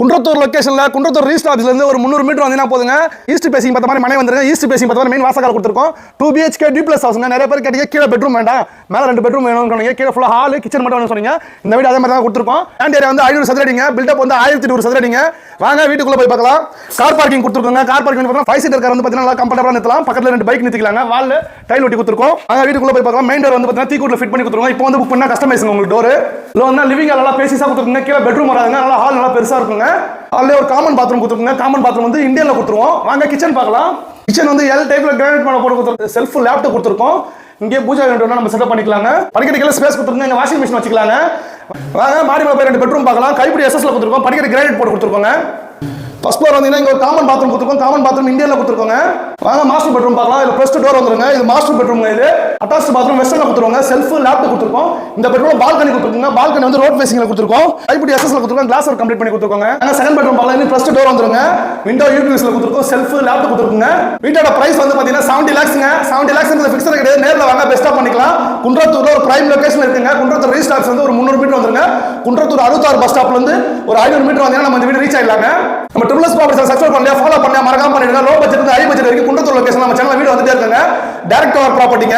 குன்றத்தூர் லொகேஷன்ல குன்றத்தூர் ரீஸ்ட் ஆஃபீஸ்ல இருந்து ஒரு 300 மீட்டர் வந்தீங்கன்னா போதுங்க. ஈஸ்ட் பேசிங் பார்த்த மாதிரி மனை வந்துருங்க. ஈஸ்ட் பேசிங் பார்த்த மாதிரி மெயின் வாசகால கொடுத்துருக்கோம். 2 BHK டிப்ளஸ் ஹவுஸ்ங்க. நிறைய பேர் கேட்டீங்க கீழே பெட்ரூம் வேண்டாம், மேல 2 பெட்ரூம் வேணும்னு சொன்னீங்க. கீழே ஃபுல்லா ஹால் கிச்சன் மட்டும் சொன்னீங்க. இந்த வீடு அதே மாதிரி தான் கொடுத்துருக்கோம். லேண்ட் ஏரியா வந்து 500 சதுர அடிங்க. பில்டப் வந்து 1200 சதுர அடிங்க. வாங்க வீட்டுக்குள்ள போய் பார்க்கலாம். கார் பார்க்கிங் கொடுத்துருக்கோங்க. கார் பார்க்கிங் பார்த்தா 5 சீட்டர் கார் வந்து பார்த்தீங்கன்னா கம்ஃபர்டபுளா நிறுத்தலாம். பக்கத்துல 2 பைக் நிறுத்திக்கலாங்க. வால்ல டைல் ஒட்டி கொடுத்துருக்கோம். வாங்க வீட்டுக்குள்ள போய் பார்க்கலாம். மெயின் டோர் வந்து பார்த்தீங்கன்னா தீக்கூட்ல ஃபிட் பண்ணி கொடுத்துருக்கோம். இப்போ வந்து புக் பண்ணா கஸ்டமைஸ் உங்களுக்கு டோர். இதுல வந்து லிவிங் ஹால் நல்லா பேசிஸா கொடுத்துருக்கோங்க. கீழே பெட்ரூம் வராதுங்க. நல்லா ஹால் நல்லா பெருசா இருக்குங்க. அதுல ஒரு காமன் பாத்ரூம் கொடுத்துருக்கோங்க. காமன் பாத்ரூம் வந்து இந்தியன்ல கொடுத்துருவோம். வாங்க கிச்சன் பார்க்கலாம். கிச்சன் வந்து எல் டைப்ல கிரானைட் மேல போட்டு கொடுத்துருக்கோம். செல்ஃப் லேப்டாப் கொடுத்துருக்கோம். இங்கே பூஜா வேணும்னா நம்ம செட்டப் பண்ணிக்கலாங்க. படிக்கட்டுக்கு ஸ்பேஸ் கொடுத்துருக்கோங்க. இங்க வாஷிங் மிஷின் வச்சுக்கலாங்க. வாங்க மாடி மேல போய் 2 பெட்ரூம் பார்க்கலாம். கைப்பிடி எஸ்எஸ்ல கொடுத்துருக்கோம். படிக்கட்டு கிரானைட் போட்டு கொடுத்துருக்கோங்க. ஃபர்ஸ்ட் ஃப்ளோர் வந்தீங்கன்னா இங்க ஒரு காமன் பாத்ரூம் கொடுத்துருக்கோம். காமன் பாத்ரூம் இந்தியன்ல கொடுத்துருக்கோங்க. வாங்க மாஸ்டர் பெட்ரூம் பார்க்கலாம். இதுல ஃபர்ஸ்ட் டோர் வந்துருங்க. இது மாஸ்டர் பெட்ரூம். இது அட்டாச் பாத்ரூம் வெஸ்டர்ன்ல கொடுத்துருவாங்க. செல்ஃப் லேப்டாப் கொடுத்துருக்கோம். இந்த பெட்ரூம் பால்கனி கொடுத்துருக்கோங்க. பால்கனி வந்து ரோட் ஃபேசிங்ல கொடுத்துருக்கோம். கைப்பிடி எஸ்எஸ்ல கொடுத்துருக்கோம். கிளாஸ் ஒர்க் கம்ப்ளீட் பண்ணி கொடுத்துருக்கோங்க. நாங்க செகண்ட் பெட்ரூம் பார்க்கலாம். இது ஃபர்ஸ்ட் டோர் வந்துருங்க. விண்டோ யூபிஎஸ்ல கொடுத்துருக்கோம். செல்ஃப் லேப்டாப் கொடுத்துருக்கோங்க. வீட்டோட பிரைஸ் வந்து பாத்தீங்கன்னா 70 lakhsங்க. 70 lakhs ஃபிக்ஸ்ட் கிடையாது. நேர்ல வாங்க பெஸ்டா பண்ணிக்கலாம். குன்றத்தூர்ல ஒரு பிரைம் லொகேஷன் இருக்குங்க. குன்றத்தூர் ரீச் ஸ்டாப்ஸ் வந்து ஒரு 300 மீட்டர் வந்துருங்க. குன்றத்தூர் 66 பஸ் ஸ்டாப்ல இருந்து ஒரு 500 மீட்டர் வந்தீங்கன்னா நம்ம இந்த வீடு ரீச் ஆயிடலாங்க. நம்ம ட்ரிபிள்ஸ் ப்ராப்பர்ட்டி சக்சஸ் பண்ணலையா, ஃபாலோ பண்ணலையா, மறக்காம பண்ணிடுங்க. லோ பட்ஜெட் இருந்து ஹை பட்ஜெட் வரைக்கும் குன்றத்தூர் லொகேஷன் நம்ம சேனல்ல வீடியோ வந்துட்டே இருக்காங்க. Direct over ப்ராப்பர்ட்டிங்க.